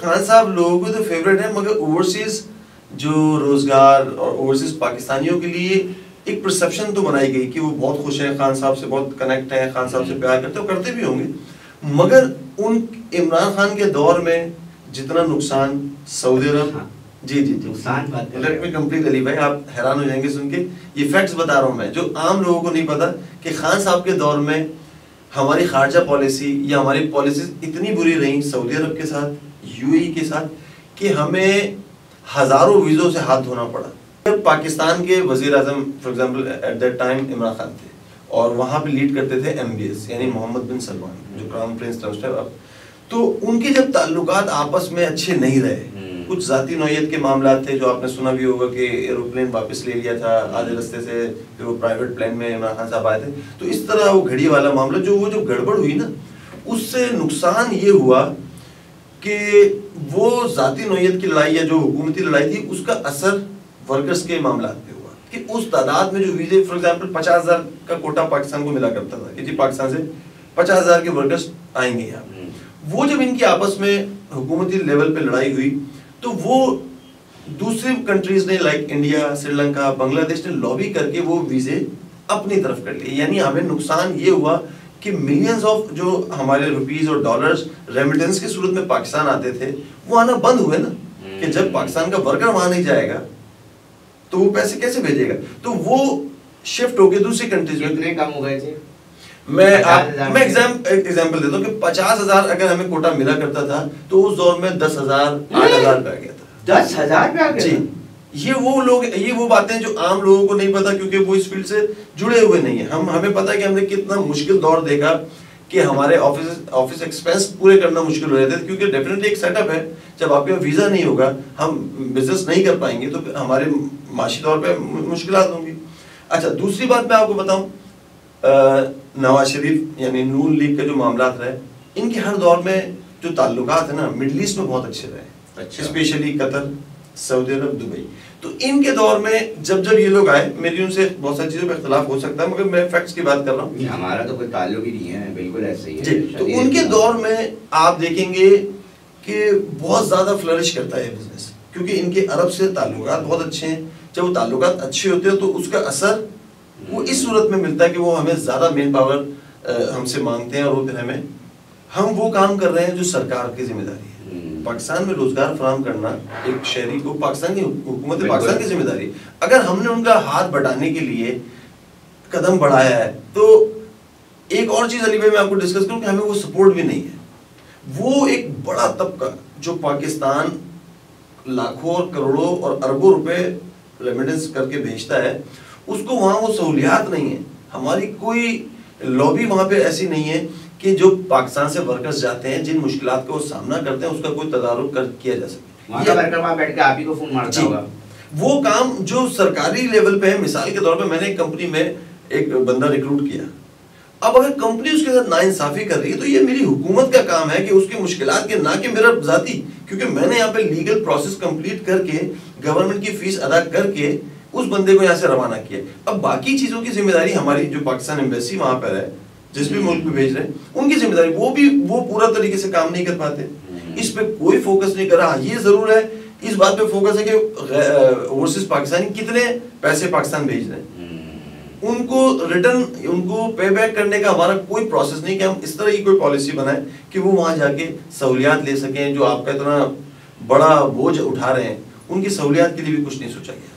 खान साहब लोगों को तो फेवरेट है, मगर ओवरसीज जो रोजगार और ओवरसीज पाकिस्तानियों के लिए एक परसेप्शन तो बनाई गई कि वो बहुत खुश हैं, खान साहब से बहुत कनेक्ट हैं, खान साहब से प्यार करते हैं, करते भी होंगे। मगर उन इमरान खान के दौर में जितना नुकसान सऊदी अरब, जी जी नुकसान लेट मी कंप्लीट अली भाई, आप हैरान हो जाएंगे सुन के, ये फैक्ट्स बता रहा हूँ मैं जो आम लोगों को नहीं पता, कि खान साहब के दौर में हमारी खारजा पॉलिसी या हमारी पॉलिसीज इतनी बुरी रही सऊदी अरब के साथ, यूएई के साथ, कि हमें हजारों वीज़ों से हाथ धोना पड़ा। पाकिस्तान के वजीर आजम for example at that time Imran Khan थे, और वहाँ पे लीड करते थे MBS यानी मोहम्मद बिन सलमान, जो क्राउन प्रिंस अब। तो उनके जब ताल्लुकात आपस में अच्छे नहीं रहे, कुछ जाती नौयत के मामला थे, जो आपने सुना भी होगा कि एरोप्लेन वापस ले लिया था आधे रास्ते से, फिर वो प्राइवेट प्लेन में इमरान खान साहब आए थे। तो इस तरह वो घड़ी वाला मामला जो गड़बड़ हुई ना, उससे नुकसान ये हुआ कि वो जाती नौयत की लड़ाई या जो हुकूमती लड़ाई थी, उसका असर वर्कर्स के मामला पे हुआ कि उस तादाद में जो वीजे फॉर एग्जाम्पल 50,000 का कोटा पाकिस्तान को मिला करता था कि जी पाकिस्तान से 50,000 के वर्कर्स आएंगे यहाँ, वो जब इनकी आपस में हुकूमती लेवल पे लड़ाई हुई, तो वो दूसरी कंट्रीज ने लाइक इंडिया, श्रीलंका, बांग्लादेश ने लॉबी करके वो वीजे अपनी तरफ कर लिए। यानी हमें नुकसान ये हुआ कि मिलियंस ऑफ जो हमारे रुपीस और डॉलर्स रेमिटेंस की सूरत में पाकिस्तान आते थे, वो आना बंद हुए ना, कि जब पाकिस्तान का वर्कर वहां नहीं जाएगा तो वो पैसे कैसे भेजेगा, तो वो शिफ्ट हो गए दूसरी कंट्रीज में। कितने कम हो गए थे? मैं एग्जांपल देता हूँ कि 50,000 अगर हमें कोटा मिला करता था, तो उस दौर में 10,000 8,000 पे आ गया था। 10,000 पे आ गया? जी, ये वो बातें जो आम लोगों को नहीं पता, क्योंकि वो इस फील्ड से जुड़े हुए नहीं है। हमें पता है कि हमने कितना मुश्किल दौर देखा कि हमारे ऑफिस एक्सपेंस पूरे करना मुश्किल हो रहे थे, क्योंकि डेफिनेटली एक सेटअप है, जब आपके पास वीजा नहीं होगा, हम बिजनेस नहीं कर पाएंगे, तो हमारे माशी तौर पे मुश्किलात होंगी। अच्छा, दूसरी बात मैं आपको बताऊं, नवाज शरीफ यानी नून लीग के जो मामला रहे, इनके हर दौर में जो ताल्लुकात है ना मिडल ईस्ट में बहुत अच्छे रहे, स्पेशली कतर, सऊदी अरब, दुबई। तो इनके दौर में जब ये लोग आए, मेरी उनसे बहुत सारी चीजों पे इख्तिलाफ हो सकता है, मगर मैं फैक्ट्स की बात कर रहा हूँ। हमारा तो कोई ताल्लुक ही नहीं है, बिल्कुल ऐसे ही है। तो उनके दौर में आप देखेंगे कि बहुत ज्यादा फ्लरिश करता है बिजनेस, क्योंकि इनके अरब से ताल्लुकात बहुत अच्छे हैं। जब वो ताल्लुकात अच्छे होते हैं तो उसका असर वो इस सूरत में मिलता है कि वो हमें ज्यादा मेन पावर हमसे मांगते हैं, और वो फिर हम वो काम कर रहे हैं जो सरकार की जिम्मेदारी है। पाकिस्तान में रोजगार फराहम करना एक शहरी को पाकिस्तान की हुकूमत पाकिस्तान की जिम्मेदारी है। अगर हमने उनका हाथ बढ़ाने के लिए कदम बढ़ाया है, तो एक और चीज अली भाई मैं आपको डिस्कस करूं कि हमें वो सपोर्ट भी नहीं है। वो एक बड़ा तबका जो पाकिस्तान लाखों और करोड़ों और अरबों रुपए रेमिटेंस करके भेजता है, उसको वहां वो सहूलियात नहीं है। हमारी कोई लॉबी वहां पे ऐसी नहीं है कि जो पाकिस्तान से वर्कर्स जाते हैं, जिन मुश्किलात का वो सामना करते हैं, उसका कोई तदारुक किया जा सके। वहां का वर्कर वहां बैठ के आप ही को फोन मारता होगा। वो काम जो सरकारी लेवल पे है, मिसाल के तौर पे मैंने एक कंपनी में एक बंदा रिक्रूट किया, अब अगर कंपनी उसके साथ नाइंसाफी कर रही है, तो ये मेरी हुकूमत का काम है कि उसकी मुश्किलात के, ना कि मेरा जाती, क्योंकि मैंने यहाँ पे लीगल प्रोसेस कंप्लीट करके गवर्नमेंट की फीस अदा करके उस बंदे को यहाँ से रवाना किया। अब बाकी चीजों की जिम्मेदारी हमारी, जो पाकिस्तान एम्बेसी वहां पर है, जिस भी मुल्क में भेज रहे हैं, उनकी जिम्मेदारी, वो पूरा तरीके से काम नहीं कर पाते। इस पे कोई फोकस नहीं कर रहा। ये जरूर है, इस बात पे फोकस है कि ओवरसीज पाकिस्तानी कितने पैसे पाकिस्तान भेज रहे हैं, उनको रिटर्न, उनको पे बैक करने का हमारा कोई प्रोसेस नहीं कि हम इस तरह की कोई पॉलिसी बनाएं कि वो वहां जाके सहूलियात ले सकें। जो आपका इतना बड़ा बोझ उठा रहे हैं, उनकी सहूलियात के लिए भी कुछ नहीं सोचा गया।